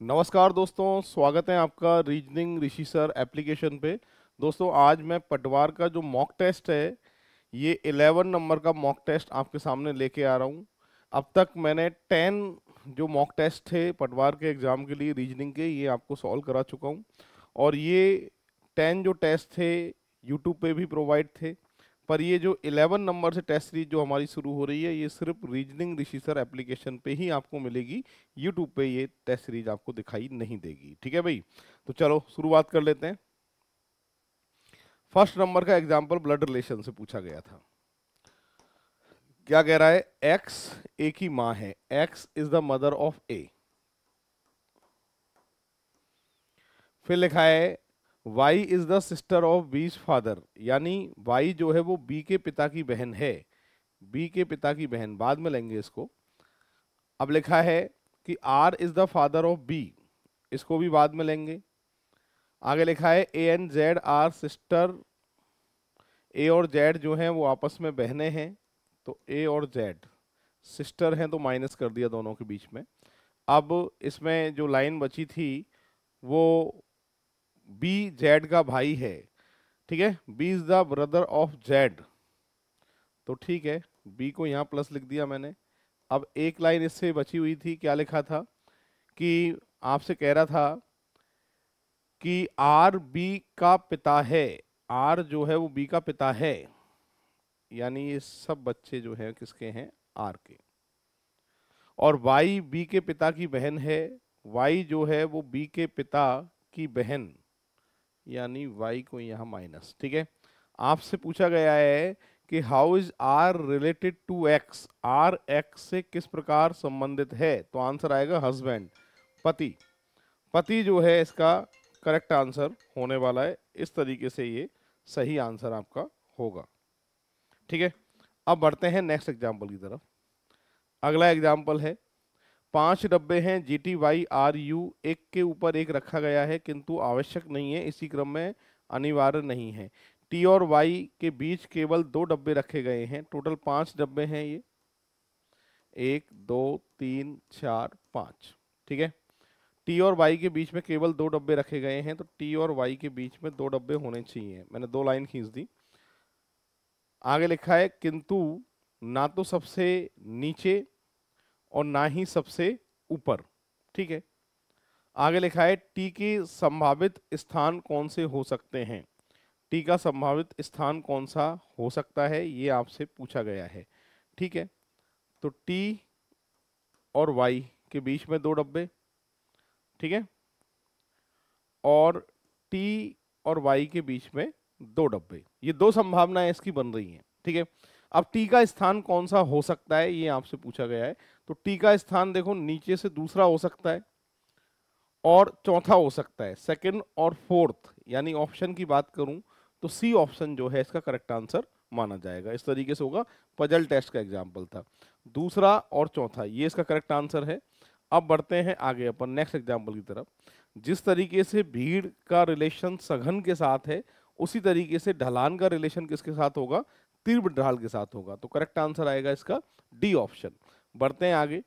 नमस्कार दोस्तों, स्वागत है आपका रीजनिंग ऋषि सर एप्लीकेशन पे। दोस्तों आज मैं पटवार का जो मॉक टेस्ट है, ये 11 नंबर का मॉक टेस्ट आपके सामने लेके आ रहा हूँ। अब तक मैंने 10 जो मॉक टेस्ट थे पटवार के एग्ज़ाम के लिए रीजनिंग के, ये आपको सॉल्व करा चुका हूँ। और ये 10 जो टेस्ट थे यूट्यूब पे भी प्रोवाइड थे, पर ये जो 11 नंबर से टेस्ट सीरीज जो हमारी शुरू हो रही है, ये सिर्फ रीजनिंग ऋषि सर एप्लीकेशन पे ही आपको मिलेगी। यूट्यूब पे ये टेस्ट सीरीज आपको दिखाई नहीं देगी। ठीक है भाई, तो चलो शुरुआत कर लेते हैं। फर्स्ट नंबर का एग्जाम्पल ब्लड रिलेशन से पूछा गया था। क्या कह रहा है? एक्स ए की माँ है, X is the mother of A. फिर लिखा है Y is the sister of B's father, यानी वाई जो है वो बी के पिता की बहन है। बी के पिता की बहन, बाद में लेंगे इसको। अब लिखा है कि R is the father of B, इसको भी बाद में लेंगे। आगे लिखा है A and Z are sister, A और जेड जो हैं वो आपस में बहनें हैं, तो ए और जेड सिस्टर हैं, तो माइनस कर दिया दोनों के बीच में। अब इसमें जो लाइन बची थी वो बी जेड का भाई है, ठीक है, B is the brother of Z, तो ठीक है, बी को यहाँ प्लस लिख दिया मैंने। अब एक लाइन इससे बची हुई थी, क्या लिखा था कि आपसे कह रहा था कि आर बी का पिता है, आर जो है वो बी का पिता है, यानी ये सब बच्चे जो हैं किसके हैं? आर के। और वाई बी के पिता की बहन है, वाई जो है वो बी के पिता की बहन, यानी वाई को यहाँ माइनस। ठीक है, आपसे पूछा गया है कि how is R related to X, R X से किस प्रकार संबंधित है, तो आंसर आएगा हस्बैंड, पति। पति जो है इसका करेक्ट आंसर होने वाला है। इस तरीके से ये सही आंसर आपका होगा। ठीक है, अब बढ़ते हैं नेक्स्ट एग्जाम्पल की तरफ। अगला एग्जाम्पल है 5 डब्बे हैं G T Y R U, एक के ऊपर एक रखा गया है किंतु आवश्यक नहीं है, इसी क्रम में अनिवार्य नहीं है। टी और वाई के बीच केवल 2 डब्बे रखे गए हैं, टोटल 5 डब्बे हैं ये, 1 2 3 4 5। ठीक है, टी और वाई के बीच में केवल 2 डब्बे रखे गए हैं, तो टी और वाई के बीच में 2 डब्बे होने चाहिए। मैंने 2 लाइन खींच दी। आगे लिखा है किंतु ना तो सबसे नीचे और ना ही सबसे ऊपर। ठीक है, आगे लिखा है टी के संभावित स्थान कौन से हो सकते हैं, टी का संभावित स्थान कौन सा हो सकता है, ये आपसे पूछा गया है। ठीक है, तो टी और वाई के बीच में 2 डब्बे, ठीक है, और टी और वाई के बीच में 2 डब्बे, ये 2 संभावनाएं इसकी बन रही हैं। ठीक है, अब टी का स्थान कौन सा हो सकता है ये आपसे पूछा गया है। तो टी का स्थान देखो, नीचे से दूसरा हो सकता है और चौथा हो सकता है, सेकंड और फोर्थ, यानी ऑप्शन की बात करूं तो सी ऑप्शन जो है इसका करेक्ट आंसर माना जाएगा। इस तरीके से होगा। पजल टेस्ट का एग्जाम्पल था, दूसरा और चौथा, ये इसका करेक्ट आंसर है। अब बढ़ते हैं आगे अपन नेक्स्ट एग्जाम्पल की तरफ। जिस तरीके से भीड़ का रिलेशन सघन के साथ है, उसी तरीके से ढलान का रिलेशन किसके साथ होगा? तीव्र ढाल के साथ होगा, तो करेक्ट आंसर आएगा इसका डी ऑप्शन। बढ़ते हैं आगे।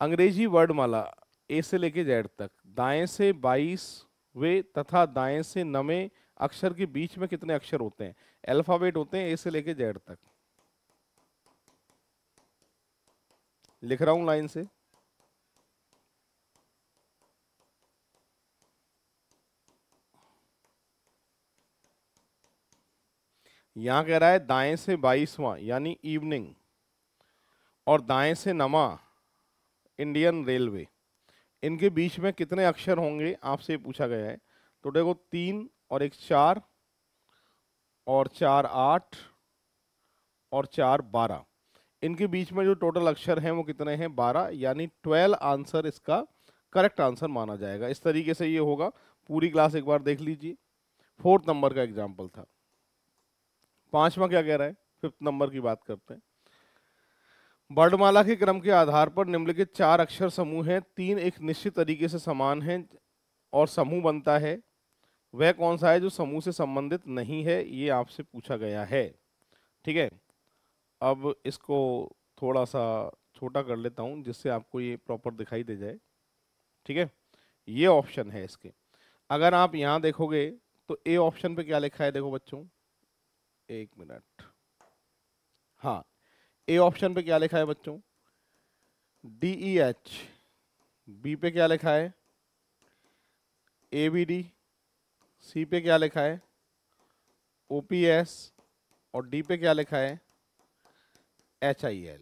अंग्रेजी वर्डमाला ए से लेके जेड तक, दाएं से 22वें तथा दाएं से 9वें अक्षर के बीच में कितने अक्षर होते हैं? अल्फाबेट होते हैं ए से लेके जेड तक। लिख रहा हूं लाइन से। यहां कह रहा है दाएं से 22वां यानी इवनिंग, और दाएं से 9वां इंडियन रेलवे, इनके बीच में कितने अक्षर होंगे आपसे पूछा गया है। तो देखो 3 और 1 4 और 4 8 और 4 12, इनके बीच में जो टोटल अक्षर हैं वो कितने हैं? 12, यानी 12 आंसर इसका करेक्ट आंसर माना जाएगा। इस तरीके से ये होगा। पूरी क्लास एक बार देख लीजिए। 4th नंबर का एग्जाम्पल था। 5वां क्या कह रहा है? 5th नंबर की बात करते हैं। वर्णमाला के क्रम के आधार पर निम्नलिखित 4 अक्षर समूह हैं, 3 एक निश्चित तरीके से समान हैं और समूह बनता है, वह कौन सा है जो समूह से संबंधित नहीं है, ये आपसे पूछा गया है। ठीक है, अब इसको थोड़ा सा छोटा कर लेता हूं जिससे आपको ये प्रॉपर दिखाई दे जाए। ठीक है, ये ऑप्शन है इसके। अगर आप यहाँ देखोगे तो ए ऑप्शन पे क्या लिखा है, देखो बच्चों, एक मिनट, हाँ, ए ऑप्शन पे क्या लिखा है बच्चों, DEH। बी पे क्या लिखा है, ABD। सी पे क्या लिखा है, OPS। और डी पे क्या लिखा है, HIL।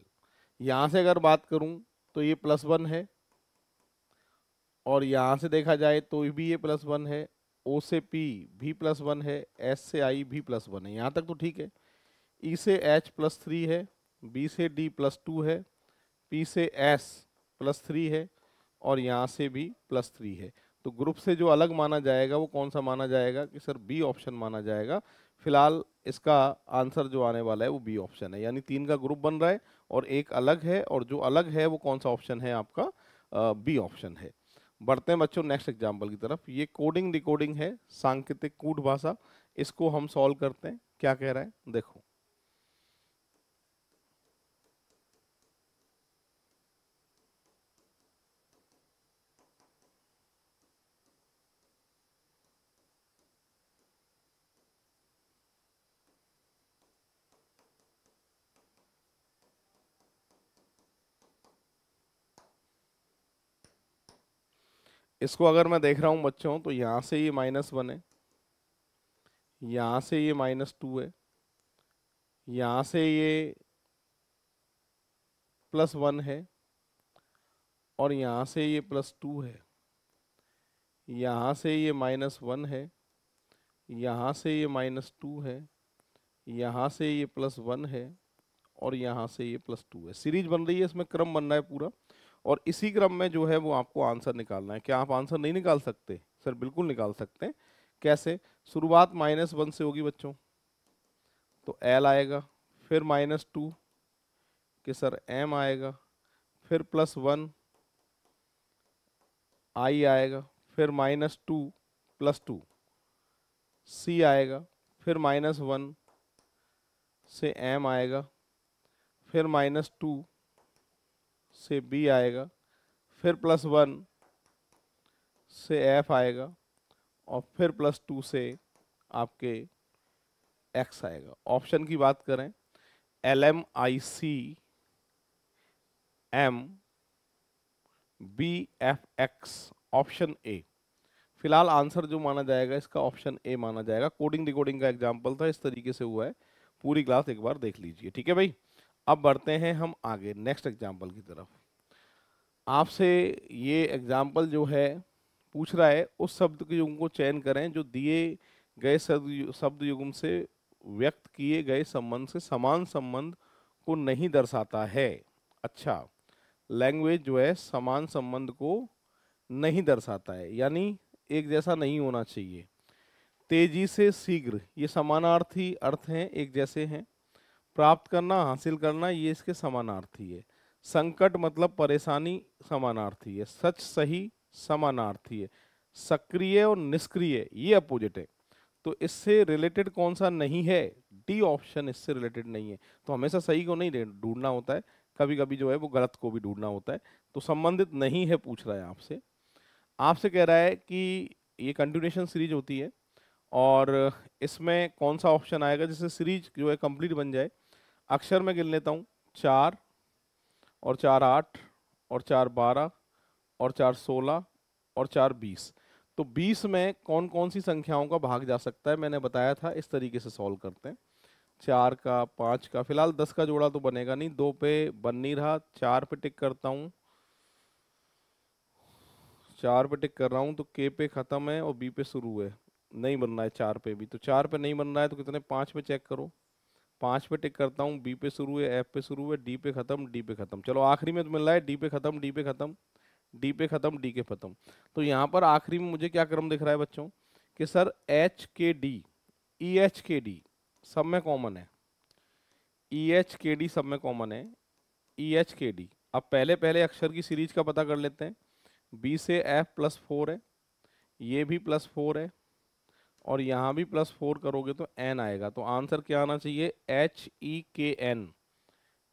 यहाँ से अगर बात करूँ तो ये +1 है, और यहाँ से देखा जाए तो भी ये +1 है, O से P भी +1 है, S से I भी +1 है। यहाँ तक तो ठीक है। E से H +3 है, B से D +2 है, P से S +3 है, और यहाँ से भी +3 है। तो ग्रुप से जो अलग माना जाएगा वो कौन सा माना जाएगा, कि सर बी ऑप्शन माना जाएगा। फिलहाल इसका आंसर जो आने वाला है वो बी ऑप्शन है, यानी 3 का ग्रुप बन रहा है और एक अलग है, और जो अलग है वो कौन सा ऑप्शन है, आपका बी ऑप्शन है। बढ़ते हैं बच्चों नेक्स्ट एग्जाम्पल की तरफ। ये कोडिंग डिकोडिंग है, सांकेतिक कूट भाषा। इसको हम सॉल्व करते हैं। क्या कह रहा है, देखो। इसको अगर मैं देख रहा हूं बच्चों, तो यहां से ये -1 है, यहां से ये -2 है, यहां से ये +1 है, और यहाँ से ये +2 है, यहाँ से ये -1 है, यहाँ से ये -2 है, यहाँ से ये +1 है, और यहाँ से ये +2 है। सीरीज बन रही है, इसमें क्रम बन रहा है पूरा, और इसी क्रम में जो है वो आपको आंसर निकालना है। क्या आप आंसर नहीं निकाल सकते, सर बिल्कुल निकाल सकते हैं। कैसे, शुरुआत -1 से होगी बच्चों, तो L आएगा, फिर -2 कि सर M आएगा, फिर +1 I आएगा, फिर -2 +2 C आएगा, फिर -1 से M आएगा, फिर -2 से B आएगा, फिर +1 से F आएगा, और फिर +2 से आपके X आएगा। ऑप्शन की बात करें, LMICMBFX, ऑप्शन ए। फिलहाल आंसर जो माना जाएगा इसका ऑप्शन ए माना जाएगा। कोडिंग डिकोडिंग का एग्जाम्पल था, इस तरीके से हुआ है। पूरी क्लास एक बार देख लीजिए, ठीक है भाई। अब बढ़ते हैं हम आगे नेक्स्ट एग्जाम्पल की तरफ। आपसे ये एग्जाम्पल जो है पूछ रहा है, उस शब्द के युग्म को चयन करें जो दिए गए शब्द युग्म से व्यक्त किए गए संबंध से समान संबंध को नहीं दर्शाता है। अच्छा, लैंग्वेज जो है समान संबंध को नहीं दर्शाता है, यानी एक जैसा नहीं होना चाहिए। तेजी से शीघ्र, ये समानार्थी अर्थ हैं, एक जैसे हैं। प्राप्त करना, हासिल करना, ये इसके समानार्थी है। संकट मतलब परेशानी, समानार्थी है। सच सही, समानार्थी है। सक्रिय और निष्क्रिय, ये अपोजिट है। तो इससे रिलेटेड कौन सा नहीं है, डी ऑप्शन इससे रिलेटेड नहीं है। तो हमेशा सही को नहीं ढूंढना होता है, कभी कभी जो है वो गलत को भी ढूंढना होता है। तो संबंधित नहीं है पूछ रहा है आपसे। आपसे कह रहा है कि ये कंटिन्यूएशन सीरीज होती है, और इसमें कौन सा ऑप्शन आएगा जिससे सीरीज जो है कंप्लीट बन जाए। अक्षर में गिन लेता हूँ, 4 और 4 8 और 4 12 और 4 16 और 4 20। तो 20 में कौन कौन सी संख्याओं का भाग जा सकता है, मैंने बताया था। इस तरीके से सॉल्व करते हैं। 4 का, 5 का, फिलहाल 10 का जोड़ा तो बनेगा नहीं, 2 पे बन नहीं रहा, 4 पे टिक करता हूँ, 4 पे टिक कर रहा हूँ, तो के पे खत्म है और बी पे शुरू है, नहीं बन रहा है 4 पे भी। तो 4 पे नहीं बन रहा है तो कितने, 5 पे चेक करो, 5 पे टिक करता हूँ, बी पे शुरू है, एफ पे शुरू है, डी पे खत्म, डी पे खत्म। चलो आखिरी में तो मिल रहा है डी पे खत्म, डी पे खत्म, डी पे खत्म, डी के खत्म। तो यहाँ पर आखिरी में मुझे क्या क्रम दिख रहा है बच्चों, कि सर एच के डी, ई एच के डी सब में कॉमन है, ई एच के डी सब में कॉमन है, ई एच के डी। अब पहले पहले अक्षर की सीरीज का पता कर लेते हैं। बी से एफ +4 है, ये भी +4 है, और यहाँ भी +4 करोगे तो एन आएगा। तो आंसर क्या आना चाहिए, HEKN,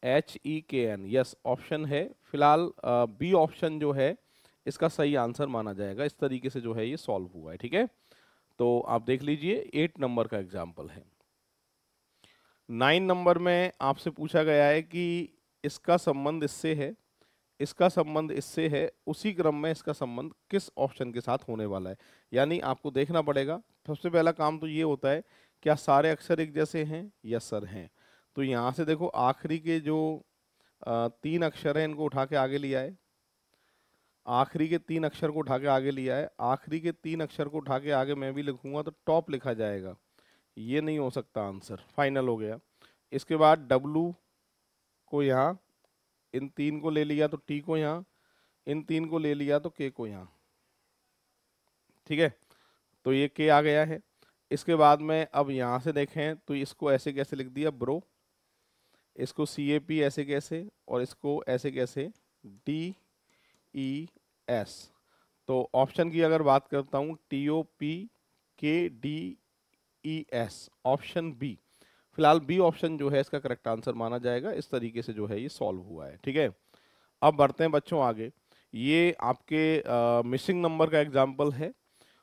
HEKN, यस ऑप्शन है। फिलहाल बी ऑप्शन जो है इसका सही आंसर माना जाएगा। इस तरीके से जो है ये सॉल्व हुआ है, ठीक है। तो आप देख लीजिए 8 नंबर का एग्जाम्पल है। 9 नंबर में आपसे पूछा गया है कि इसका संबंध इससे है, इसका संबंध इससे है, उसी क्रम में इसका संबंध किस ऑप्शन के साथ होने वाला है। यानी आपको देखना पड़ेगा। सबसे पहला काम तो ये होता है, क्या सारे अक्षर एक जैसे हैं? यस सर हैं। तो यहाँ से देखो आखिरी के जो 3 अक्षर हैं इनको उठा के आगे लिया है, आखिरी के 3 अक्षर को उठा के आगे लिया है, आखिरी के 3 अक्षर को उठा के आगे मैं भी लिखूंगा तो टॉप लिखा जाएगा। ये नहीं हो सकता, आंसर फाइनल हो गया। इसके बाद डब्लू को यहाँ, इन 3 को ले लिया तो टी को यहाँ, इन 3 को ले लिया तो के को यहाँ, ठीक है। तो ये के आ गया है। इसके बाद में अब यहाँ से देखें तो इसको ऐसे कैसे लिख दिया ब्रो, इसको सी ए पी ऐसे कैसे, और इसको ऐसे कैसे डी ई एस। तो ऑप्शन की अगर बात करता हूँ टी ओ पी के D E S, option B. फिलहाल बी ऑप्शन जो है इसका करेक्ट आंसर माना जाएगा। इस तरीके से जो है ये सॉल्व हुआ है, ठीक है। अब बढ़ते हैं बच्चों आगे। ये आपके मिसिंग नंबर का एग्जाम्पल है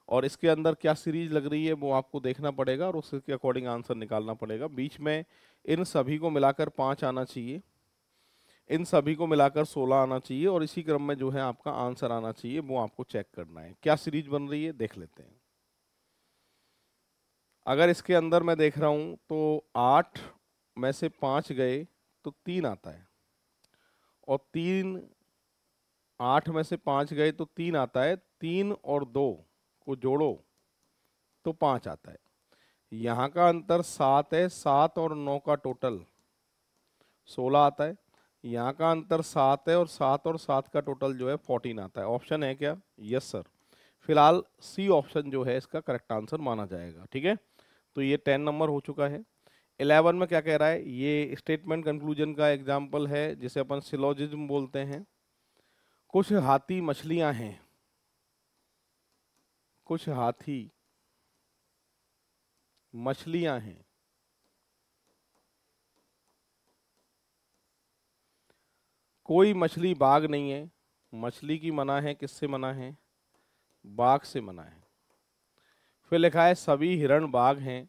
और इसके अंदर क्या सीरीज लग रही है वो आपको देखना पड़ेगा और उसके अकॉर्डिंग आंसर निकालना पड़ेगा। बीच में इन सभी को मिलाकर 5 आना चाहिए, इन सभी को मिलाकर 16 आना चाहिए और इसी क्रम में जो है आपका आंसर आना चाहिए, वो आपको चेक करना है। क्या सीरीज बन रही है देख लेते हैं। अगर इसके अंदर मैं देख रहा हूं तो 8 में से 5 गए तो 3 आता है, और 8 में से 5 गए तो 3 आता है, 3 और 2 को जोड़ो तो 5 आता है। यहाँ का अंतर 7 है, 7 और 9 का टोटल 16 आता है। यहाँ का अंतर 7 है और 7 और 7 का टोटल जो है 14 आता है। ऑप्शन है क्या? Yes sir. फिलहाल सी ऑप्शन जो है इसका करेक्ट आंसर माना जाएगा, ठीक है। तो ये 10 नंबर हो चुका है। 11 में क्या कह रहा है? ये स्टेटमेंट कंक्लूजन का एग्जाम्पल है जिसे अपन सिलोजिज्म बोलते हैं। कुछ हाथी मछलियां हैं, कुछ हाथी मछलियां हैं, कोई मछली बाघ नहीं है। मछली की मना है, किससे मना है? बाघ से मना है। फिर लिखा है सभी हिरण बाघ हैं,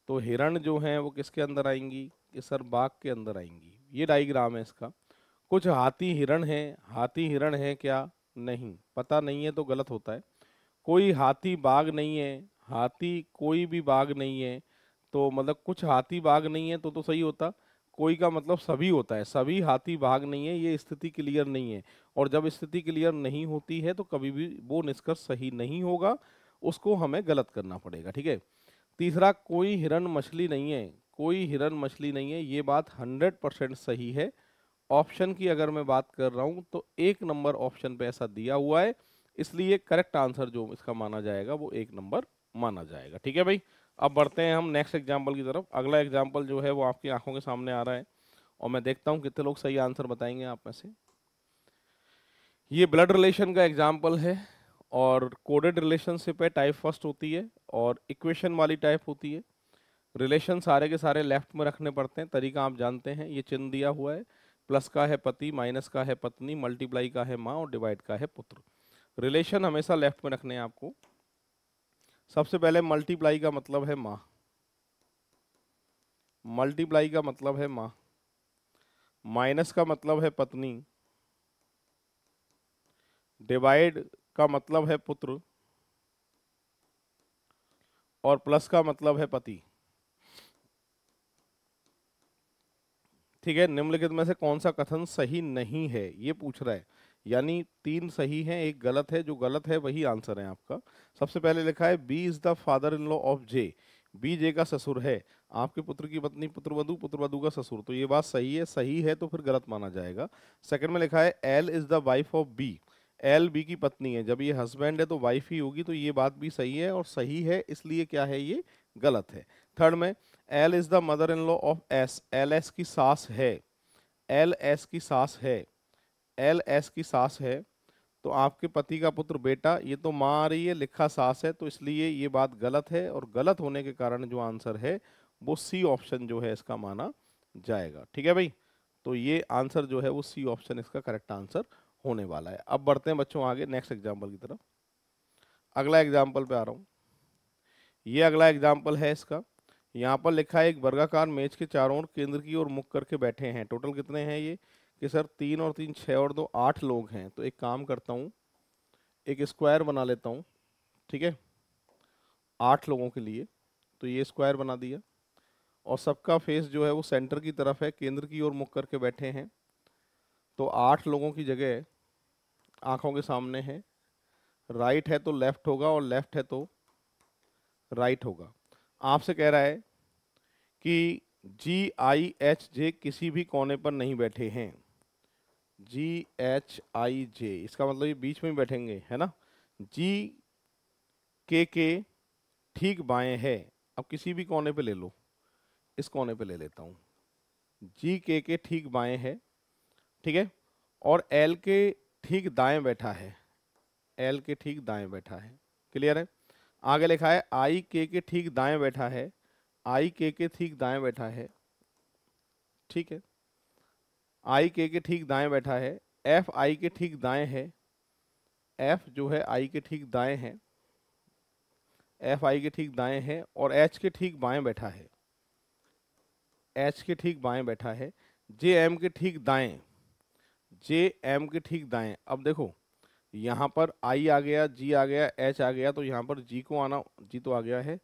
तो हिरण जो हैं वो किसके अंदर आएंगी? कि सर बाघ के अंदर आएंगी। ये डायग्राम है इसका। कुछ हाथी हिरण हैं, हाथी हिरण है क्या? नहीं, पता नहीं है तो गलत होता है। कोई हाथी बाघ नहीं है, हाथी कोई भी बाघ नहीं है, तो मतलब कुछ हाथी बाघ नहीं है तो सही होता। कोई का मतलब सभी होता है, सभी हाथी बाघ नहीं है, ये स्थिति क्लियर नहीं है। और जब स्थिति क्लियर नहीं होती है तो कभी भी वो निष्कर्ष सही नहीं होगा, उसको हमें गलत करना पड़ेगा, ठीक है। तीसरा, कोई हिरण मछली नहीं है, कोई हिरण मछली नहीं है, ये बात 100% सही है। ऑप्शन की अगर मैं बात कर रहा हूँ तो 1 नंबर ऑप्शन पे ऐसा दिया हुआ है, इसलिए करेक्ट आंसर जो इसका माना जाएगा वो 1 नंबर माना जाएगा, ठीक है भाई। अब बढ़ते हैं हम नेक्स्ट एग्जाम्पल की तरफ। अगला एग्जाम्पल जो है वो आपकी आंखों के सामने आ रहा है और मैं देखता हूँ कितने लोग सही आंसर बताएंगे आप में से। ये ब्लड रिलेशन का एग्जाम्पल है और कोडेड रिलेशनशिप है, टाइप फर्स्ट होती है और इक्वेशन वाली टाइप होती है। रिलेशन सारे के सारे लेफ्ट में रखने पड़ते हैं, तरीका आप जानते हैं। ये चिन्ह दिया हुआ है, प्लस का है पति, माइनस का है पत्नी, मल्टीप्लाई का है माँ और डिवाइड का है पुत्र। रिलेशन हमेशा लेफ्ट में रखने हैं आपको। सबसे पहले मल्टीप्लाई का मतलब है माँ, मल्टीप्लाई का मतलब है माँ, माइनस का मतलब है पत्नी, डिवाइड का मतलब है पुत्र और प्लस का मतलब है पति, ठीक है। निम्नलिखित में से कौन सा कथन सही नहीं है, ये पूछ रहा है। यानी 3 सही हैं, 1 गलत है। जो गलत है वही आंसर है आपका। सबसे पहले लिखा है B is the father in law of J, B J का ससुर है। आपके पुत्र की पत्नी पुत्रवधू, पुत्रवधू का ससुर, तो ये बात सही है। सही है तो फिर गलत माना जाएगा। सेकंड में लिखा है L is the wife of B, L B की पत्नी है। जब ये हस्बैंड है तो वाइफ ही होगी, तो ये बात भी सही है और सही है, इसलिए क्या है ये गलत है। थर्ड में L is the mother in law of S, L S की सास है, एल एस की सास है, एल एस की सास है। तो आपके पति का पुत्र बेटा, ये तो माँ आ रही है, लिखा सास है, तो इसलिए ये बात गलत है और गलत होने के कारण जो आंसर है वो सी ऑप्शन जो है इसका माना जाएगा, ठीक है भाई। तो ये आंसर जो है वो सी ऑप्शन इसका करेक्ट आंसर होने वाला है। अब बढ़ते हैं बच्चों आगे नेक्स्ट एग्जाम्पल की तरफ। अगला एग्जाम्पल पे आ रहा हूँ। ये अगला एग्जाम्पल है इसका। यहाँ पर लिखा है एक वर्गाकार मेज के चारों ओर केंद्र की ओर मुख करके बैठे हैं। टोटल कितने हैं ये कि सर 3 और 3 6 और 2 8 लोग हैं। तो एक काम करता हूँ, एक स्क्वायर बना लेता हूँ, ठीक है, 8 लोगों के लिए। तो ये स्क्वायर बना दिया और सबका फेस जो है वो सेंटर की तरफ है, केंद्र की ओर मुख करके बैठे हैं। तो 8 लोगों की जगह आंखों के सामने है, राइट है तो लेफ्ट होगा और लेफ्ट है तो राइट होगा। आपसे कह रहा है कि GIHJ किसी भी कोने पर नहीं बैठे हैं। GHIJ इसका मतलब ये बीच में ही बैठेंगे, है ना। GK ठीक बाएं है। अब किसी भी कोने पे ले लो, इस कोने पे ले लेता हूँ। GK ठीक बाएं है, ठीक है, और L के ठीक दाएं बैठा है। L के ठीक दाएं बैठा है, क्लियर है। आगे लिखा है IK के ठीक दाएं बैठा है। IK के ठीक दाएं बैठा है, ठीक है, IK के ठीक दाएं बैठा है। FI के ठीक दाएं है। F जो है I के ठीक दाएं है, FI के ठीक दाएं है और H के ठीक बाएं बैठा है। H के ठीक बाएं बैठा है। JM के ठीक दाएं, JM के ठीक दाएं। अब देखो यहाँ पर I आ गया, G आ गया, H आ गया, तो यहाँ पर G को आना, G तो आ गया है,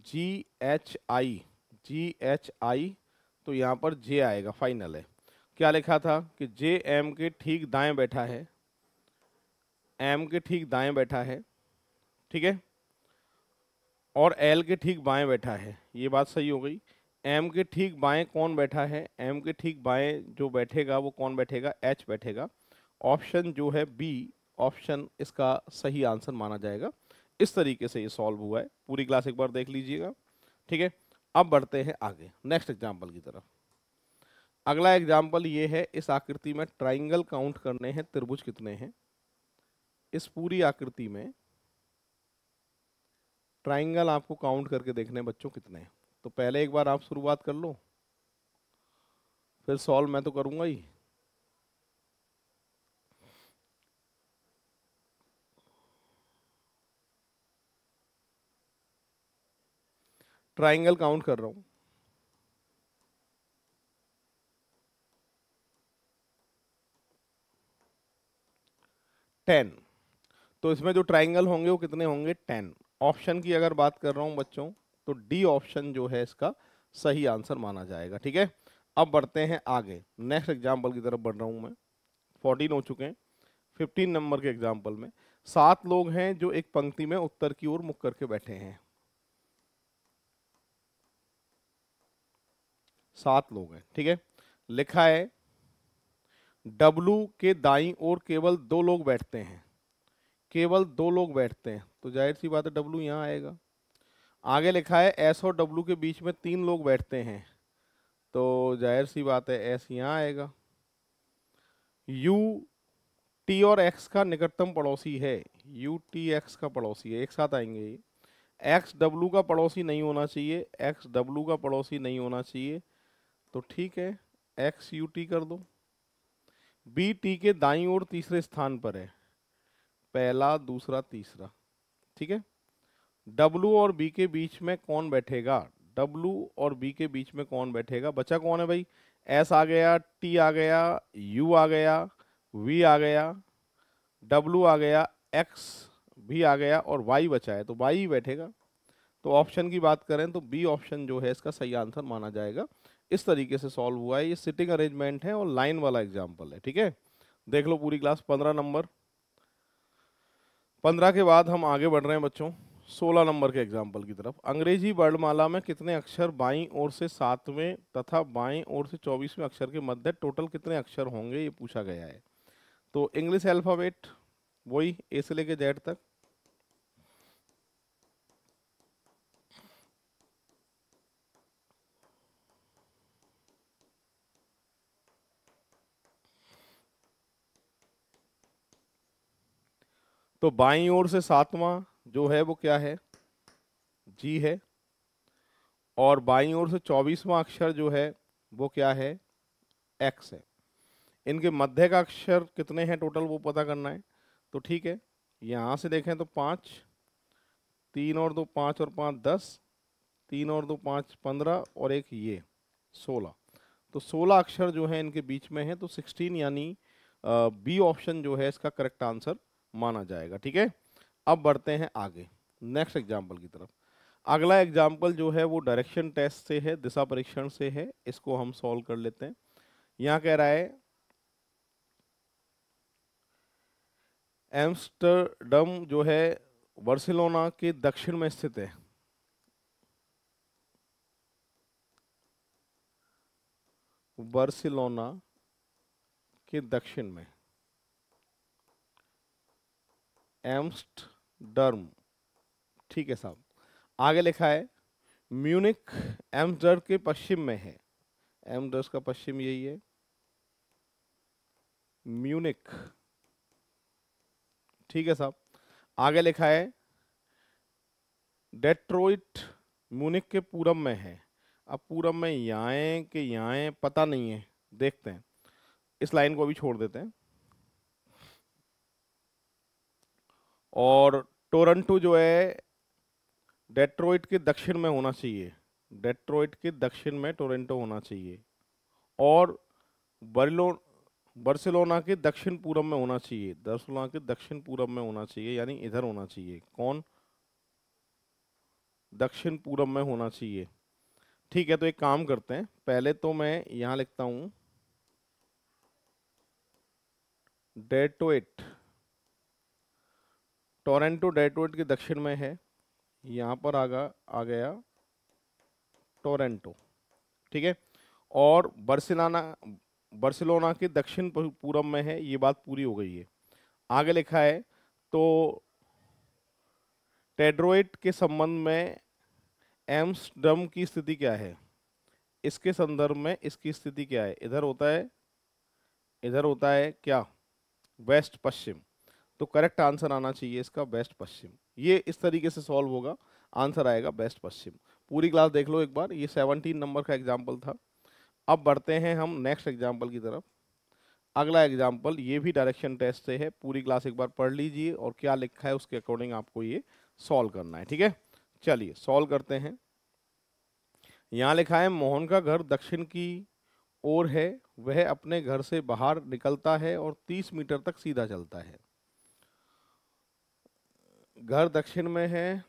GHI, GHI, तो यहाँ पर J आएगा, फाइनल है। क्या लिखा था कि JM के ठीक दाएं बैठा है, M के ठीक दाएं बैठा है, ठीक है, और L के ठीक बाएं बैठा है। ये बात सही हो गई। M के ठीक बाएं कौन बैठा है, M के ठीक बाएं जो बैठेगा वो कौन बैठेगा, H बैठेगा। ऑप्शन जो है बी ऑप्शन इसका सही आंसर माना जाएगा। इस तरीके से ये सॉल्व हुआ है। पूरी क्लास एक बार देख लीजिएगा, ठीक है। अब बढ़ते हैं आगे नेक्स्ट एग्जाम्पल की तरफ। अगला एग्जाम्पल ये है, इस आकृति में ट्राइंगल काउंट करने हैं, त्रिभुज कितने हैं। इस पूरी आकृति में ट्राइंगल आपको काउंट करके देखने हैं बच्चों कितने हैं। तो पहले एक बार आप शुरुआत कर लो, फिर सॉल्व मैं तो करूंगा ही। ट्राइंगल काउंट कर रहा हूं। 10। तो इसमें जो ट्राइंगल होंगे वो कितने होंगे, 10। ऑप्शन की अगर बात कर रहा हूं बच्चों, तो डी ऑप्शन जो है इसका सही आंसर माना जाएगा, ठीक है। अब बढ़ते हैं आगे नेक्स्ट एग्जाम्पल की तरफ बढ़ रहा हूं मैं। 14 हो चुके हैं। 15 नंबर के एग्जाम्पल में 7 लोग हैं जो एक पंक्ति में उत्तर की ओर मुख करके बैठे हैं। 7 लोग हैं, ठीक है। लिखा है W के दाईं ओर केवल 2 लोग बैठते हैं। केवल 2 लोग बैठते हैं, तो जाहिर सी बात है W यहाँ आएगा। आगे लिखा है S और W के बीच में 3 लोग बैठते हैं, तो जाहिर सी बात है S यहाँ आएगा। U T और X का निकटतम पड़ोसी है। U T X का पड़ोसी है, एक साथ आएंगे ये। X W का पड़ोसी नहीं होना चाहिए, X W का पड़ोसी नहीं होना चाहिए, तो ठीक है X U T कर दो। B T के दाईं ओर तीसरे स्थान पर है, पहला दूसरा तीसरा, ठीक है। W और B के बीच में कौन बैठेगा, W और B के बीच में कौन बैठेगा, बचा कौन है भाई, S आ गया, T आ गया, U आ गया, V आ गया, W आ गया, X भी आ गया और Y बचा है, तो Y ही बैठेगा। तो ऑप्शन की बात करें तो बी ऑप्शन जो है इसका सही आंसर माना जाएगा। इस तरीके से सॉल्व हुआ है। ये सिटिंग अरेंजमेंट है और लाइन वाला एग्जाम्पल है, ठीक है। देख लो पूरी क्लास। 15 नंबर, 15 के बाद हम आगे बढ़ रहे हैं बच्चों 16 नंबर के एग्जाम्पल की तरफ। अंग्रेजी वर्णमाला में कितने अक्षर बाईं ओर से 7वें तथा बाईं ओर से 24वें अक्षर के मध्य टोटल कितने अक्षर होंगे, ये पूछा गया है। तो इंग्लिश अल्फाबेट वही ए से लेके जेड तक। तो बाईं ओर से 7वां जो है वो क्या है, जी है, और बाईं ओर से 24वां अक्षर जो है वो क्या है, एक्स है। इनके मध्य का अक्षर कितने हैं टोटल वो पता करना है। तो ठीक है, यहाँ से देखें तो 5, 3 और 2 5 और 5 10, 3 और 2 5 15 और एक ये 16। तो 16 अक्षर जो है इनके बीच में है, तो 16 यानी बी ऑप्शन जो है इसका करेक्ट आंसर माना जाएगा। ठीक है, अब बढ़ते हैं आगे नेक्स्ट एग्जाम्पल की तरफ। अगला एग्जाम्पल जो है वो डायरेक्शन टेस्ट से है, दिशा परीक्षण से है, इसको हम सॉल्व कर लेते हैं। यहाँ कह रहा है एम्स्टर्डम जो है बार्सिलोना के दक्षिण में स्थित है। बार्सिलोना के दक्षिण में एम्स्टर्डम, ठीक है साहब। आगे लिखा है म्यूनिक एम्स्टर्डम के पश्चिम में है। एम्स्टर्डम का पश्चिम यही है, म्यूनिक, ठीक है साहब। आगे लिखा है डेट्रॉइट म्यूनिक के पूरब में है। अब पूरब में यहाँ है कि यहाँ है पता नहीं है, देखते हैं, इस लाइन को अभी छोड़ देते हैं। और टोरंटो जो है डेट्रॉइट के दक्षिण में होना चाहिए, डेट्रॉइट के दक्षिण में टोरंटो होना चाहिए। और बार्सिलोना के दक्षिण पूरब में होना चाहिए, बार्सिलोना के दक्षिण पूरब में होना चाहिए, यानी इधर होना चाहिए। कौन? दक्षिण पूरब में होना चाहिए। ठीक है, तो एक काम करते हैं, पहले तो मैं यहां लिखता हूं डेट्रॉइट, टोरंटो डेट्रॉइट के दक्षिण में है, यहां पर आ गया टोरंटो। ठीक है, और बार्सिलोना के दक्षिण पूरब में है, ये बात पूरी हो गई है। आगे लिखा है तो डेट्रॉइट के संबंध में एम्स्टर्डम की स्थिति क्या है, इसके संदर्भ में इसकी स्थिति क्या है। इधर होता है क्या, वेस्ट पश्चिम। तो करेक्ट आंसर आना चाहिए इसका वेस्ट पश्चिम। ये इस तरीके से सॉल्व होगा, आंसर आएगा वेस्ट पश्चिम। पूरी क्लास देख लो एक बार, ये 17 नंबर का एग्जाम्पल था। अब बढ़ते हैं हम नेक्स्ट एग्जाम्पल की तरफ। अगला एग्जाम्पल ये भी डायरेक्शन टेस्ट से है, पूरी क्लास एक बार पढ़ लीजिए और क्या लिखा है उसके अकॉर्डिंग आपको ये सॉल्व करना है। ठीक है, चलिए सॉल्व करते हैं। यहाँ लिखा है मोहन का घर दक्षिण की ओर है, वह अपने घर से बाहर निकलता है और 30 मीटर तक सीधा चलता है। घर दक्षिण में है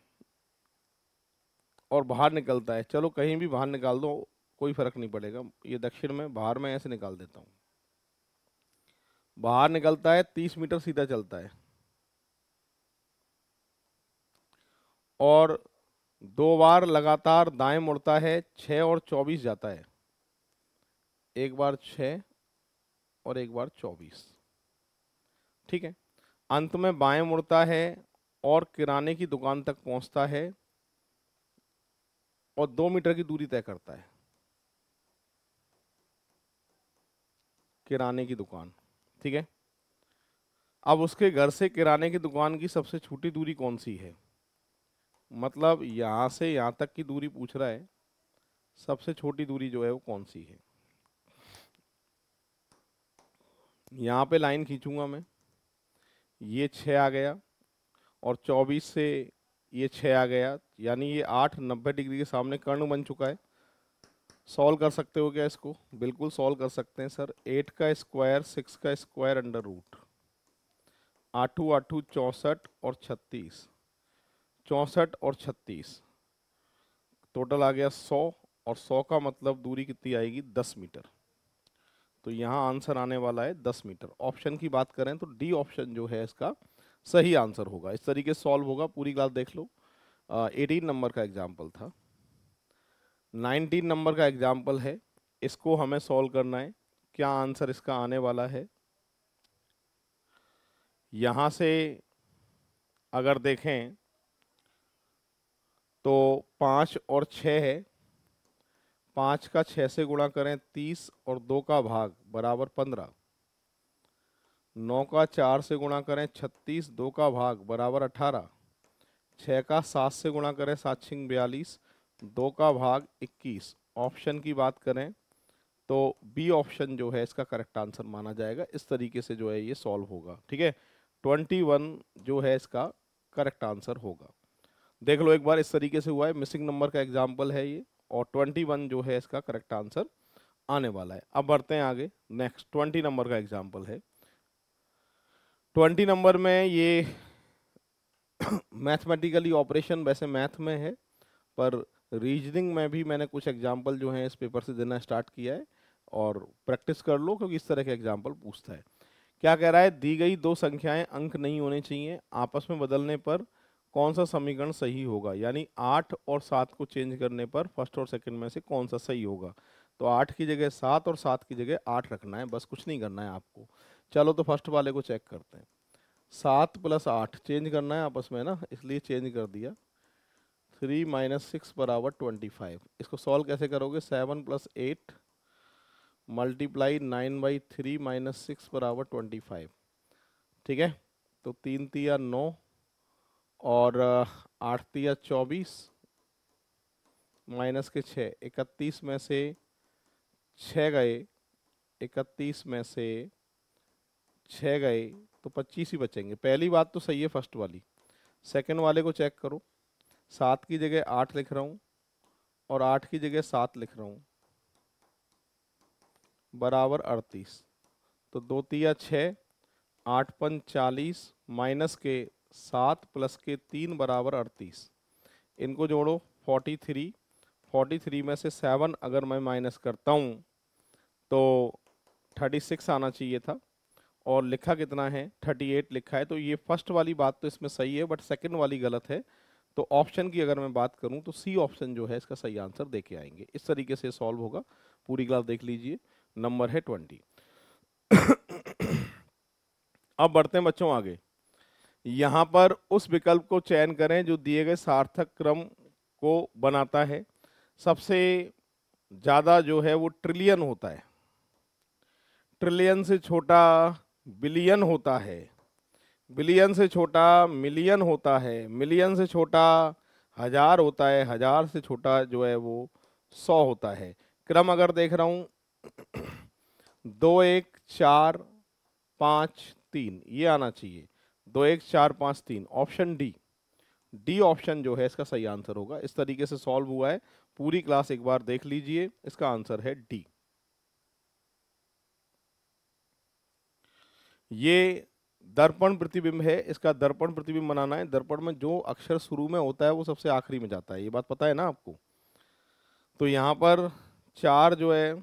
और बाहर निकलता है, चलो कहीं भी बाहर निकाल दो कोई फर्क नहीं पड़ेगा। ये दक्षिण में, बाहर में ऐसे निकाल देता हूँ। बाहर निकलता है 30 मीटर सीधा चलता है, और 2 बार लगातार दाएं मुड़ता है, 6 और 24 जाता है। एक बार 6 और एक बार 24। ठीक है, अंत में बाएं मुड़ता है और किराने की दुकान तक पहुंचता है और 2 मीटर की दूरी तय करता है। किराने की दुकान, ठीक है। अब उसके घर से किराने की दुकान की सबसे छोटी दूरी कौन सी है, मतलब यहां से यहां तक की दूरी पूछ रहा है, सबसे छोटी दूरी जो है वो कौन सी है। यहाँ पे लाइन खींचूंगा मैं, ये 6 आ गया और 24 से ये 6 आ गया, यानी ये 8 90 डिग्री के सामने कर्ण बन चुका है। सॉल्व कर सकते हो क्या इसको? बिल्कुल सॉल्व कर सकते हैं सर। 8 का स्क्वायर 6 का स्क्वायर अंडर रूट, 8 8 64 और 36, 64 और 36 टोटल आ गया 100, और 100 का मतलब दूरी कितनी आएगी 10 मीटर। तो यहाँ आंसर आने वाला है 10 मीटर। ऑप्शन की बात करें तो डी ऑप्शन जो है इसका सही आंसर होगा। इस तरीके से सॉल्व होगा, पूरी क्लास देख लो। 18 नंबर का एग्जाम्पल था। 19 नंबर का एग्जाम्पल है, इसको हमें सॉल्व करना है। क्या आंसर इसका आने वाला है? यहाँ से अगर देखें तो 5 और 6 है, 5 का 6 से गुणा करें 30 और 2 का भाग बराबर 15, 9 का 4 से गुणा करें 36, 2 का भाग बराबर 18, 6 का 7 से गुणा करें 7 6 42, 2 का भाग 21। ऑप्शन की बात करें तो बी ऑप्शन जो है इसका करेक्ट आंसर माना जाएगा। इस तरीके से जो है ये सॉल्व होगा, ठीक है। 21 जो है इसका करेक्ट आंसर होगा। देख लो एक बार, इस तरीके से हुआ है, मिसिंग नंबर का एग्जाम्पल है ये, और 21 जो है इसका करेक्ट आंसर आने वाला है। अब बढ़ते हैं आगे, नेक्स्ट 20 नंबर का एग्जाम्पल है। 20 नंबर में ये मैथमेटिकली ऑपरेशन वैसे मैथ में है, पर रीजनिंग में भी मैंने कुछ एग्जाम्पल जो हैं इस पेपर से देना स्टार्ट किया है, और प्रैक्टिस कर लो क्योंकि इस तरह के एग्जाम्पल पूछता है। क्या कह रहा है, दी गई दो संख्याएं अंक नहीं होने चाहिए, आपस में बदलने पर कौन सा समीकरण सही होगा। यानी 8 और 7 को चेंज करने पर फर्स्ट और सेकंड में से कौन सा सही होगा। तो 8 की जगह 7 और 7 की जगह 8 रखना है, बस कुछ नहीं करना है आपको। चलो तो फर्स्ट वाले को चेक करते हैं। 7 + 8 चेंज करना है आपस में ना, इसलिए चेंज कर दिया। 3 - 6 = 25। इसको सॉल्व कैसे करोगे, 7 + 8 मल्टीप्लाई 9/3 - 6 = 25, ठीक है। तो 3 तिया 9 और 8 तिया 24 माइनस के 6, 31 में से 6 गए, 31 में से 6 गए तो 25 ही बचेंगे। पहली बात तो सही है फर्स्ट वाली। सेकंड वाले को चेक करो, 7 की जगह 8 लिख रहा हूँ और 8 की जगह 7 लिख रहा हूँ, बराबर 38। तो 2 तिया 6, 8 × 5 = 40 माइनस के 7 प्लस के 3 बराबर 38। इनको जोड़ो 43, 43 में से 7 अगर मैं माइनस करता हूँ तो 36 आना चाहिए था, और लिखा कितना है 38 लिखा है। तो ये फर्स्ट वाली बात तो इसमें सही है, बट सेकंड वाली गलत है। तो ऑप्शन की अगर मैं बात करूं तो सी ऑप्शन जो है इसका सही आंसर देके आएंगे। इस तरीके से सॉल्व होगा। पूरी क्लास देख लीजिए, नंबर है 20। अब बढ़ते हैं बच्चों आगे। यहाँ पर उस विकल्प को चयन करें जो दिए गए सार्थक क्रम को बनाता है। सबसे ज़्यादा जो है वो ट्रिलियन होता है, ट्रिलियन से छोटा बिलियन होता है, बिलियन से छोटा मिलियन होता है, मिलियन से छोटा हजार होता है, हजार से छोटा जो है वो 100 होता है। क्रम अगर देख रहा हूँ 2 1 4 5 3 ये आना चाहिए, 2 1 4 5 3, ऑप्शन डी। डी ऑप्शन जो है इसका सही आंसर होगा। इस तरीके से सॉल्व हुआ है। पूरी क्लास एक बार देख लीजिए, इसका आंसर है डी। ये दर्पण प्रतिबिंब है, इसका दर्पण प्रतिबिंब बनाना है। दर्पण में जो अक्षर शुरू में होता है वो सबसे आखिरी में जाता है, ये बात पता है ना आपको। तो यहाँ पर 4 जो है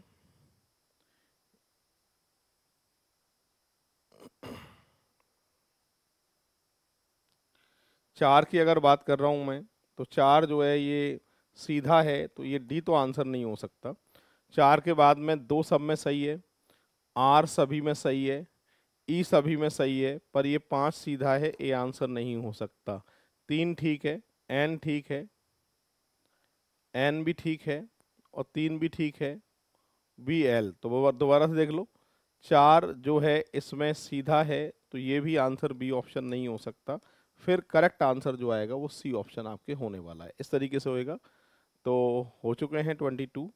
चार की अगर बात कर रहा हूं मैं, तो 4 जो है ये सीधा है, तो ये डी तो आंसर नहीं हो सकता। 4 के बाद में 2 सब में सही है, आर सभी में सही है, ई सभी में सही है, पर ये 5 सीधा है, ए आंसर नहीं हो सकता। 3 ठीक है, एन ठीक है, एन भी ठीक है, और 3 भी ठीक है, बी एल। तो दोबारा से देख लो, 4 जो है इसमें सीधा है, तो ये भी आंसर बी ऑप्शन नहीं हो सकता। फिर करेक्ट आंसर जो आएगा वो सी ऑप्शन आपके होने वाला है। इस तरीके से होएगा। तो हो चुके हैं 22।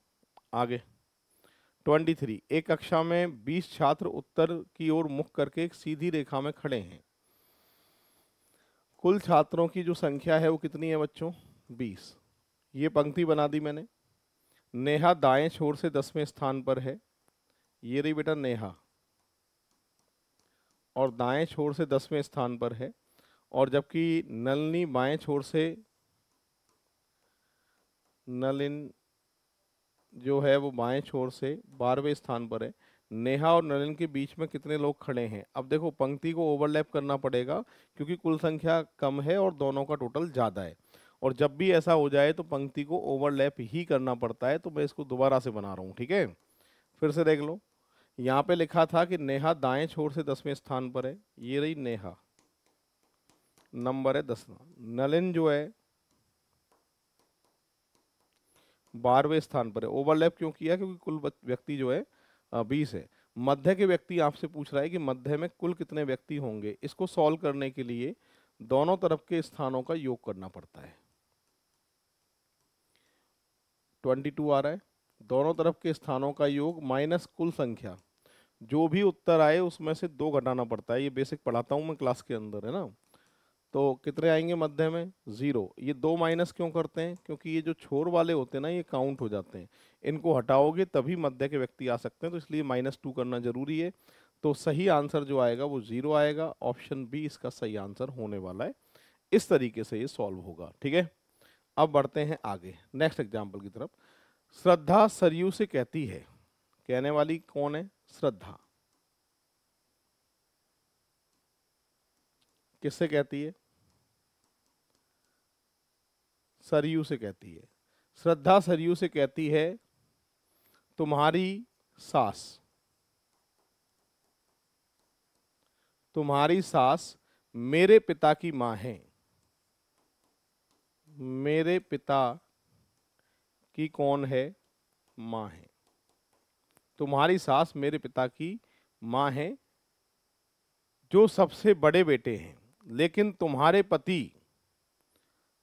आगे 23। एक कक्षा में 20 छात्र उत्तर की ओर मुख करके एक सीधी रेखा में खड़े हैं। कुल छात्रों की जो संख्या है वो कितनी है बच्चों, 20। ये पंक्ति बना दी मैंने। नेहा दाएं छोर से 10वें स्थान पर है, ये रही बेटा नेहा, और दाएं छोर से 10वें स्थान पर है। और जबकि नलिनी बाएं छोर से, नलिन जो है वो बाएं छोर से 12वें स्थान पर है। नेहा और नलिन के बीच में कितने लोग खड़े हैं। अब देखो पंक्ति को ओवरलैप करना पड़ेगा, क्योंकि कुल संख्या कम है और दोनों का टोटल ज़्यादा है। और जब भी ऐसा हो जाए तो पंक्ति को ओवरलैप ही करना पड़ता है। तो मैं इसको दोबारा से बना रहा हूँ, ठीक है। फिर से देख लो, यहाँ पे लिखा था कि नेहा दाएं छोर से 10वें स्थान पर है, ये रही नेहा, नंबर है 10। नलिन जो है 12वें स्थान पर है। ओवरलैप क्यों किया, क्योंकि कुल व्यक्ति जो है 20 है। मध्य के व्यक्ति आपसे पूछ रहा है कि मध्य में कुल कितने व्यक्ति होंगे। इसको सॉल्व करने के लिए दोनों तरफ के स्थानों का योग करना पड़ता है। 22 आ रहा है, दोनों तरफ के स्थानों का योग माइनस कुल संख्या, जो भी उत्तर आए उसमें से 2 घटाना पड़ता है। ये बेसिक पढ़ाता हूँ मैं क्लास के अंदर, है ना। तो कितने आएंगे मध्य में? 0। ये 2 माइनस क्यों करते हैं? क्योंकि ये जो छोर वाले होते हैं ना, ये काउंट हो जाते हैं। इनको हटाओगे तभी मध्य के व्यक्ति आ सकते हैं, तो इसलिए -2 करना जरूरी है। तो सही आंसर जो आएगा वो 0 आएगा। ऑप्शन बी इसका सही आंसर होने वाला है। इस तरीके से ये सॉल्व होगा, ठीक है। अब बढ़ते हैं आगे नेक्स्ट एग्जाम्पल की तरफ। श्रद्धा सरयू से कहती है, कहने वाली कौन है? श्रद्धा। किससे कहती है? सरयू से कहती है। श्रद्धा सरयू से कहती है, तुम्हारी सास, तुम्हारी सास मेरे पिता की मां है। मेरे पिता की कौन है? मां है। तुम्हारी सास मेरे पिता की मां है, जो सबसे बड़े बेटे हैं। लेकिन तुम्हारे पति,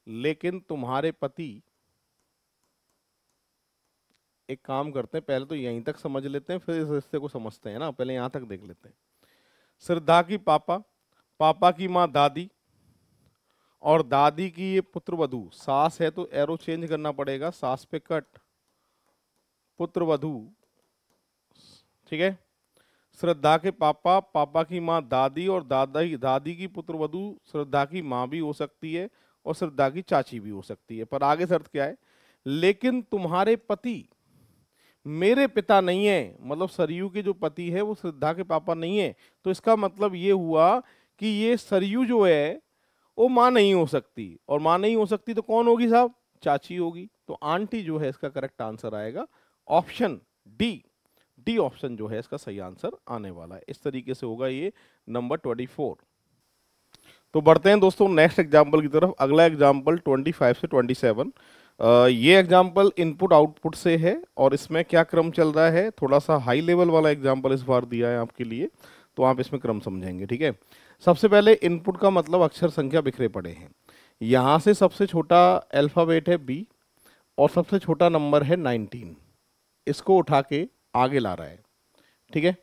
लेकिन तुम्हारे पति, एक काम करते हैं, पहले तो यहीं तक समझ लेते हैं, फिर इस रिश्ते को समझते हैं ना। पहले यहां तक देख लेते हैं। श्रद्धा की पापा, पापा की मां दादी, और दादी की ये पुत्र वधू। सास है तो एरो चेंज करना पड़ेगा, सास पे कट, पुत्र वधू, ठीक है। श्रद्धा के पापा, पापा की मां दादी, और दादी की पुत्र वधू श्रद्धा की मां भी हो सकती है और श्रद्धा की चाची भी हो सकती है। पर आगे शर्त क्या है? लेकिन तुम्हारे पति मेरे पिता नहीं है, मतलब सरयू के जो पति है वो श्रद्धा के पापा नहीं है। तो इसका मतलब ये हुआ कि ये सरयू जो है वो मां नहीं हो सकती, और मां नहीं हो सकती तो कौन होगी साहब? चाची होगी। तो आंटी जो है इसका करेक्ट आंसर आएगा ऑप्शन डी। डी ऑप्शन जो है इसका सही आंसर आने वाला है। इस तरीके से होगा ये नंबर 24। तो बढ़ते हैं दोस्तों नेक्स्ट एग्जाम्पल की तरफ। अगला एग्जाम्पल 25 से 27। ये एग्जाम्पल इनपुट आउटपुट से है, और इसमें क्या क्रम चल रहा है, थोड़ा सा हाई लेवल वाला एग्जाम्पल इस बार दिया है आपके लिए, तो आप इसमें क्रम समझेंगे, ठीक है। सबसे पहले इनपुट का मतलब अक्षर संख्या बिखरे पड़े हैं। यहाँ से सबसे छोटा अल्फाबेट है बी, और सबसे छोटा नंबर है 19। इसको उठा के आगे ला रहा है, ठीक है।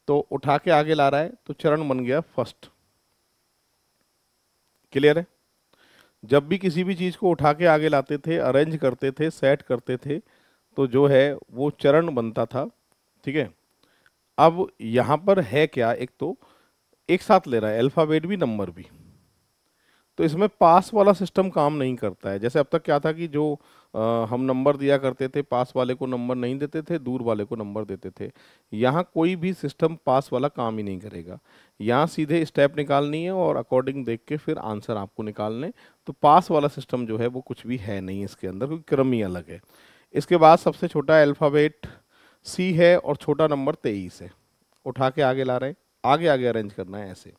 तो उठा के आगे ला रहा है तो चरण बन गया फर्स्ट। क्लियर है? जब भी किसी भी चीज को उठा के आगे लाते थे, अरेंज करते थे, सेट करते थे, तो जो है वो चरण बनता था, ठीक है। अब यहां पर है क्या, एक तो एक साथ ले रहा है अल्फाबेट भी नंबर भी, तो इसमें पास वाला सिस्टम काम नहीं करता है। जैसे अब तक क्या था कि जो हम नंबर दिया करते थे, पास वाले को नंबर नहीं देते थे, दूर वाले को नंबर देते थे। यहाँ कोई भी सिस्टम पास वाला काम ही नहीं करेगा। यहाँ सीधे स्टेप निकालनी है और अकॉर्डिंग देख के फिर आंसर आपको निकालने। तो पास वाला सिस्टम जो है वो कुछ भी है नहीं इसके अंदर, क्योंकि क्रम ही अलग है। इसके बाद सबसे छोटा अल्फ़ाबेट सी है और छोटा नंबर 23 है। उठा के आगे ला रहे हैं, आगे आगे अरेंज करना है ऐसे।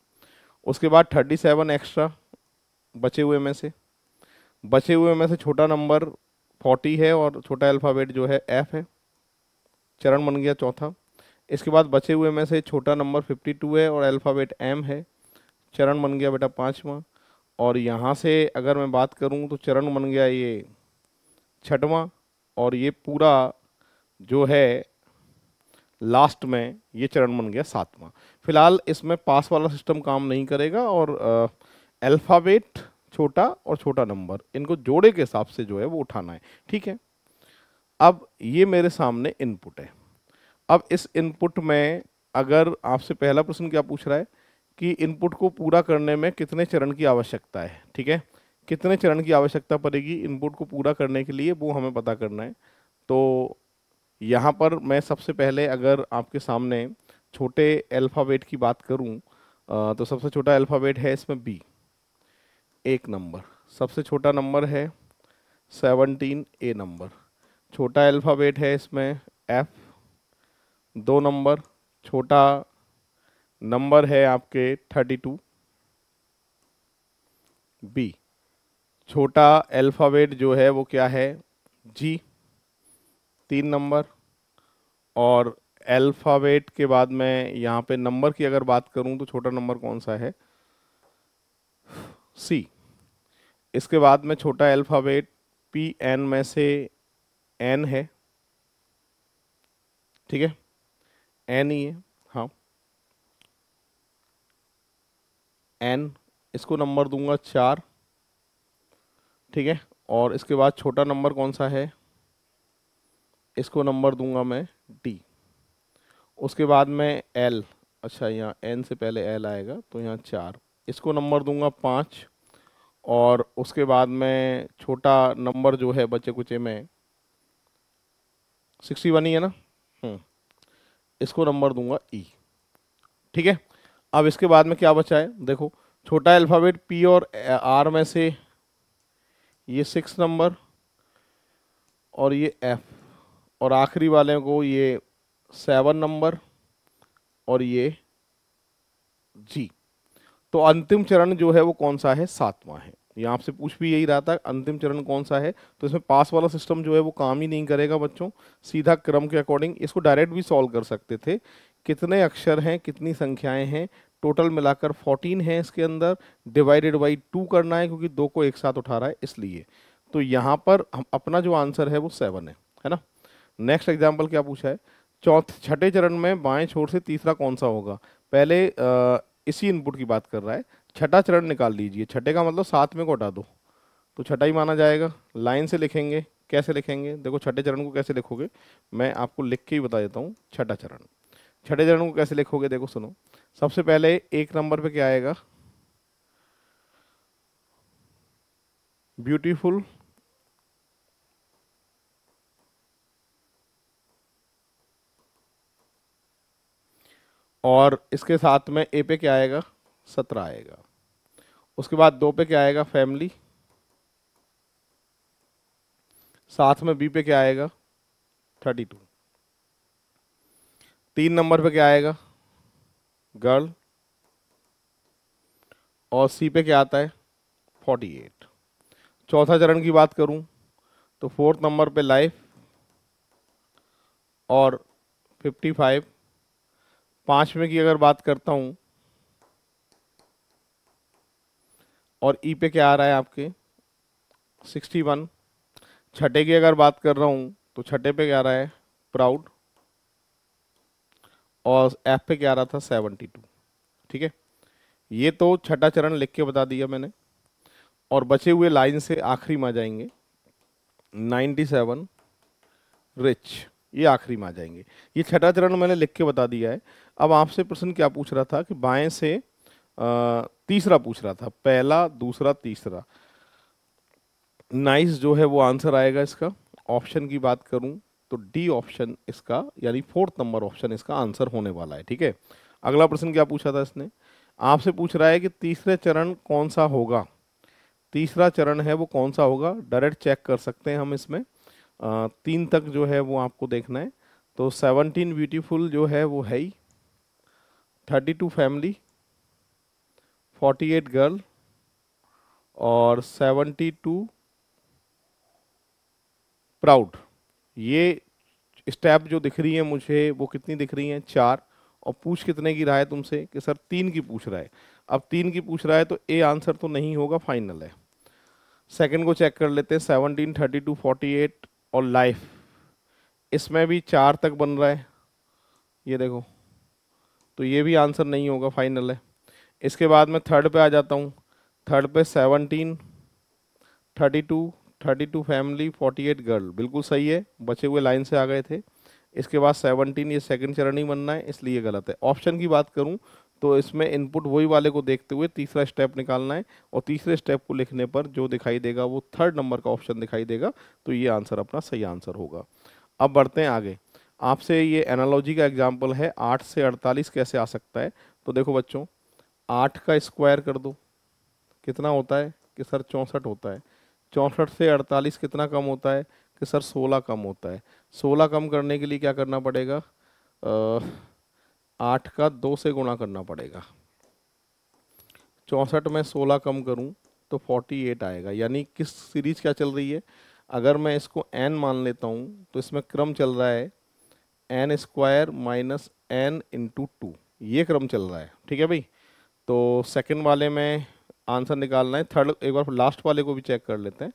उसके बाद 37 एक्स्ट्रा बचे हुए में से, बचे हुए में से छोटा नंबर 40 है और छोटा अल्फ़ाबेट जो है एफ है। चरण बन गया चौथा। इसके बाद बचे हुए में से छोटा नंबर 52 है और अल्फ़ाबेट एम है। चरण बन गया बेटा पांचवा। और यहाँ से अगर मैं बात करूँ तो चरण बन गया ये छठवां, और ये पूरा जो है लास्ट में ये चरण बन गया सातवां। फिलहाल इसमें पास वाला सिस्टम काम नहीं करेगा, और अल्फ़ाबेट छोटा और छोटा नंबर इनको जोड़े के हिसाब से जो है वो उठाना है, ठीक है। अब ये मेरे सामने इनपुट है। अब इस इनपुट में अगर आपसे पहला प्रश्न क्या पूछ रहा है कि इनपुट को पूरा करने में कितने चरण की आवश्यकता है, ठीक है। कितने चरण की आवश्यकता पड़ेगी इनपुट को पूरा करने के लिए, वो हमें पता करना है। तो यहाँ पर मैं सबसे पहले अगर आपके सामने छोटे अल्फ़ाबेट की बात करूँ, तो सबसे छोटा अल्फ़ाबेट है इसमें बी, एक नंबर। सबसे छोटा नंबर है 17 ए नंबर। छोटा अल्फ़ाबेट है इसमें एफ, दो नंबर। छोटा नंबर है आपके 32 बी। छोटा अल्फ़ाबेट जो है वो क्या है, जी, तीन नंबर। और अल्फ़ाबेट के बाद में यहाँ पे नंबर की अगर बात करूँ तो छोटा नंबर कौन सा है, सी। इसके बाद में छोटा अल्फ़ाबेट पी एन में से एन है, ठीक है, एन ही है, हाँ एन, इसको नंबर दूंगा 4, ठीक है। और इसके बाद छोटा नंबर कौन सा है, इसको नंबर दूंगा मैं डी। उसके बाद में एल, अच्छा यहाँ एन से पहले एल आएगा तो यहाँ 4, इसको नंबर दूंगा 5। और उसके बाद में छोटा नंबर जो है बच्चे कुचे में 61 ही है ना, इसको नंबर दूंगा ई, ठीक है। अब इसके बाद में क्या बचा है देखो, छोटा अल्फ़ाबेट पी और आर में से ये 6 नंबर और ये एफ, और आखिरी वाले को ये 7 नंबर और ये जी। तो अंतिम चरण जो है वो कौन सा है, 7वां है। ये आपसे पूछ भी यही रहा था अंतिम चरण कौन सा है, तो इसमें पास वाला सिस्टम जो है वो काम ही नहीं करेगा बच्चों, सीधा क्रम के अकॉर्डिंग। इसको डायरेक्ट भी सॉल्व कर सकते थे, कितने अक्षर हैं कितनी संख्याएं हैं, टोटल मिलाकर 14 है इसके अंदर, डिवाइडेड बाई 2 करना है क्योंकि 2 को एक साथ उठा रहा है इसलिए। तो यहाँ पर हम अपना जो आंसर है वो 7 है ना। नेक्स्ट एग्जाम्पल क्या पूछा है, छठे चरण में बाएं छोर से तीसरा कौन सा होगा। पहले इसी इनपुट की बात कर रहा है, छठा चरण निकाल लीजिए, छठे का मतलब 7वें को हटा दो तो छठा ही माना जाएगा। लाइन से लिखेंगे, कैसे लिखेंगे देखो, छठे चरण को कैसे लिखोगे मैं आपको लिख के ही बता देता हूँ। छठा चरण, छठे चरण को कैसे लिखोगे देखो सुनो, सबसे पहले 1 नंबर पे क्या आएगा, ब्यूटीफुल, और इसके साथ में ए पे क्या आएगा, 17 आएगा। उसके बाद 2 पे क्या आएगा, फैमिली, साथ में बी पे क्या आएगा, 32। 3 नंबर पे क्या आएगा, गर्ल, और सी पे क्या आता है, 48। चौथा चरण की बात करूं तो 4th नंबर पे लाइफ और 55। 5वें की अगर बात करता हूं और ई पे क्या आ रहा है आपके, 61। छठे की अगर बात कर रहा हूं तो छठे पे क्या आ रहा है, प्राउड, और एफ पे क्या आ रहा था, 72। ठीक है, ये तो छठा चरण लिख के बता दिया मैंने। और बचे हुए लाइन से आखिरी में आ जाएंगे 97 रिच, ये आखिरी में आ जाएंगे। ये छठा चरण मैंने लिख के बता दिया है। अब आपसे प्रश्न क्या पूछ रहा था कि बाएं से तीसरा पूछ रहा था, पहला दूसरा तीसरा। नाइस जो है वो आंसर आएगा इसका। ऑप्शन की बात करूं तो डी ऑप्शन इसका, यानी 4th नंबर ऑप्शन इसका आंसर होने वाला है। ठीक है, अगला प्रश्न क्या पूछा था इसने, आपसे पूछ रहा है कि तीसरे चरण कौन सा होगा। तीसरा चरण है वो कौन सा होगा, डायरेक्ट चेक कर सकते हैं हम इसमें। 3 तक जो है वो आपको देखना है। तो 17 ब्यूटीफुल जो है वो है ही, 32 फैमिली, 48 गर्ल और 72 प्राउड। ये स्टेप जो दिख रही है मुझे वो कितनी दिख रही हैं, 4। और पूछ कितने की रहा है तुमसे कि सर 3 की पूछ रहा है। अब 3 की पूछ रहा है तो ए आंसर तो नहीं होगा, फाइनल है। सेकंड को चेक कर लेते हैं, 17, 32, 48 और लाइफ, इसमें भी 4 तक बन रहा है, ये देखो, तो ये भी आंसर नहीं होगा, फाइनल है। इसके बाद मैं थर्ड पे आ जाता हूँ। थर्ड पे 17, 32, 32 फैमिली, 48 गर्ल, बिल्कुल सही है, बचे हुए लाइन से आ गए थे। इसके बाद 17, ये सेकंड चरण ही बनना है इसलिए गलत है। ऑप्शन की बात करूं तो इसमें इनपुट वही वाले को देखते हुए तीसरा स्टेप निकालना है, और तीसरे स्टेप को लिखने पर जो दिखाई देगा वो 3rd नंबर का ऑप्शन दिखाई देगा, तो ये आंसर अपना सही आंसर होगा। अब बढ़ते हैं आगे। आपसे ये एनालॉजी का एग्जाम्पल है, 8 से 48 कैसे आ सकता है। तो देखो बच्चों, 8 का स्क्वायर कर दो, कितना होता है कि सर 64 होता है। 64 से 48 कितना कम होता है कि सर 16 कम होता है। 16 कम करने के लिए क्या करना पड़ेगा, 8 का 2 से गुणा करना पड़ेगा। 64 में 16 कम करूं तो 48 आएगा। यानी किस सीरीज क्या चल रही है, अगर मैं इसको n मान लेता हूं तो इसमें क्रम चल रहा है n square minus n into 2, ये क्रम चल रहा है। ठीक है भाई, तो सेकंड वाले में आंसर निकालना है। थर्ड एक बार लास्ट वाले को भी चेक कर लेते हैं।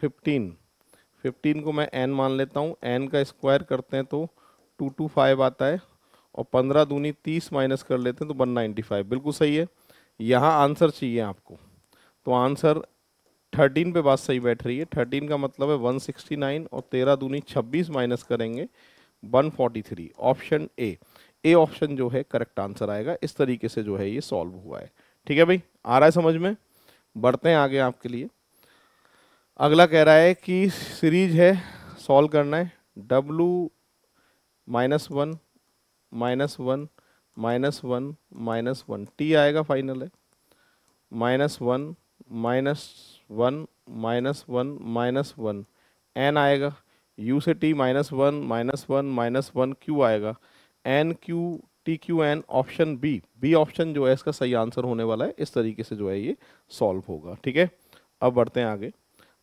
15 को मैं n मान लेता हूँ, n का स्क्वायर करते हैं तो 225 आता है, और 15 दूनी 30 माइनस कर लेते हैं तो 195, बिल्कुल सही है। यहाँ आंसर चाहिए आपको, तो आंसर 13 पे बात सही बैठ रही है। 13 का मतलब है 169, और 13 दूनी 26 माइनस करेंगे 143। ऑप्शन ए ऑप्शन जो है करेक्ट आंसर आएगा। इस तरीके से जो है ये सॉल्व हुआ है। ठीक है भाई, आ रहा है समझ में? बढ़ते हैं आगे आपके लिए। अगला कह रहा है कि सीरीज है, सॉल्व करना है। W -1 -1 -1 -1 T आएगा, फाइनल है। -1 -1 -1 N आएगा। U से T -1 -1 -1 Q आएगा। N Q T Q N, option B option जो है इसका सही आंसर होने वाला है। इस तरीके से जो है ये सॉल्व होगा। ठीक है, अब बढ़ते हैं आगे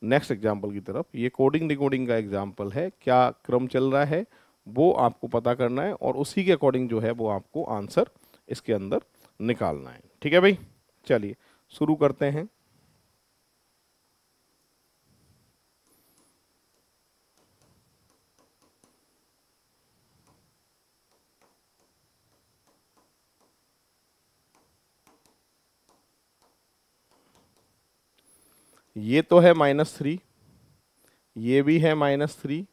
नेक्स्ट एग्जाम्पल की तरफ। ये कोडिंग डिकोडिंग का एग्जाम्पल है। क्या क्रम चल रहा है वो आपको पता करना है, और उसी के अकॉर्डिंग जो है वो आपको आंसर इसके अंदर निकालना है। ठीक है भाई, चलिए शुरू करते हैं। ये तो है -3, ये भी है -3,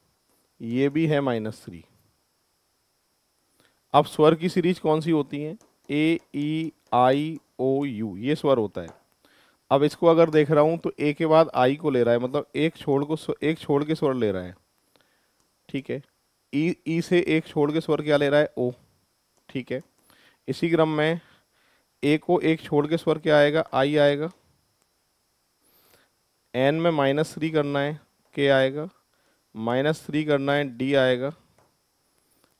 ये भी है -3। अब स्वर की सीरीज कौन सी होती है? ए ई आई ओ यू, ये स्वर होता है। अब इसको अगर देख रहा हूं तो ए के बाद आई को ले रहा है, मतलब एक छोड़ के स्वर ले रहा है। ठीक है, ई से एक छोड़ के स्वर क्या ले रहा है? ओ। ठीक है, इसी क्रम में ए को एक छोड़ के स्वर क्या आएगा? आई आएगा। एन में -3 करना है, के आएगा। -3 करना है, डी आएगा।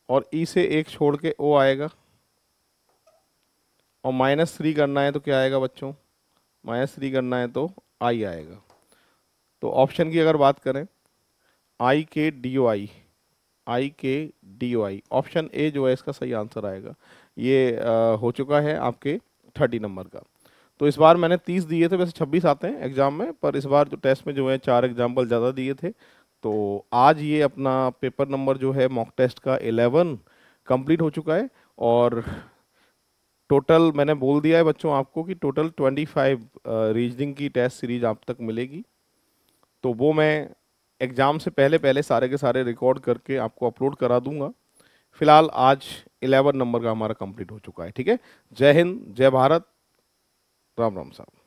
और ई से एक छोड़ के ओ आएगा। और -3 करना है तो क्या आएगा बच्चों? -3 करना है तो आई आएगा। तो ऑप्शन की अगर बात करें, आई के डी ओ आई, आई के D O I, option A जो है इसका सही आंसर आएगा। ये हो चुका है आपके 30 नंबर का। तो इस बार मैंने 30 दिए थे, वैसे 26 आते हैं एग्जाम में, पर इस बार जो टेस्ट में जो है 4 एग्जाम्पल ज़्यादा दिए थे। तो आज ये अपना पेपर नंबर जो है मॉक टेस्ट का 11 कंप्लीट हो चुका है। और टोटल मैंने बोल दिया है बच्चों आपको कि टोटल 25 रीजनिंग की टेस्ट सीरीज आप तक मिलेगी। तो वो मैं एग्ज़ाम से पहले पहले सारे के सारे रिकॉर्ड करके आपको अपलोड करा दूंगा। फिलहाल आज 11 नंबर का हमारा कंप्लीट हो चुका है। ठीक है, जय हिंद, जय भारत, राम राम साहब।